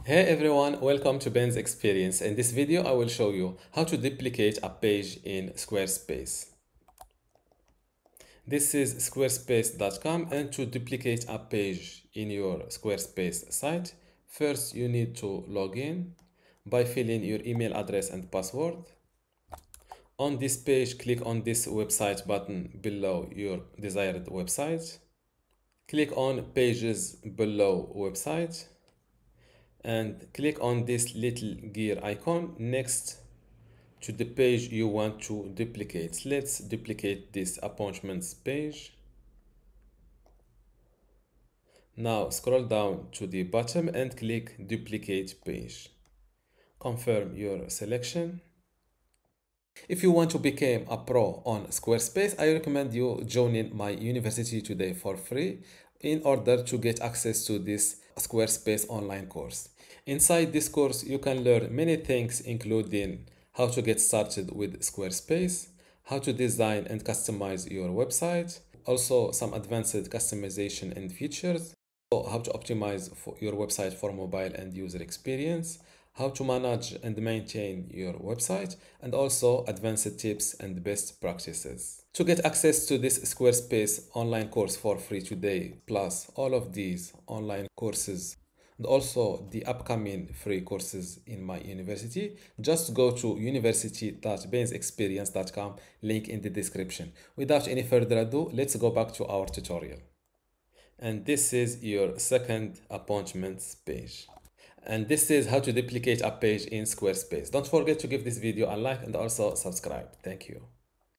Hey everyone, welcome to Ben's Experience. In this video, I will show you how to duplicate a page in Squarespace. This is squarespace.com, and to duplicate a page in your Squarespace site, first you need to log in by filling your email address and password. On this page, click on this website button below your desired website. Click on Pages below website and click on this little gear icon next to the page you want to duplicate. Let's duplicate this appointments page. Now scroll down to the bottom and click duplicate page. Confirm your selection. If you want to become a pro on Squarespace, I recommend you joining my university today for free in order to get access to this Squarespace online course. Inside this course, you can learn many things, including how to get started with Squarespace, how to design and customize your website, also some advanced customization and features, how to optimize your website for mobile and user experience, how to manage and maintain your website, and also advanced tips and best practices. To get access to this Squarespace online course for free today, plus all of these online courses and also the upcoming free courses in my university, just go to university.bensexperience.com, link in the description. Without any further ado, let's go back to our tutorial. And this is your second appointments page. And this is how to duplicate a page in Squarespace. Don't forget to give this video a like and also subscribe. Thank you.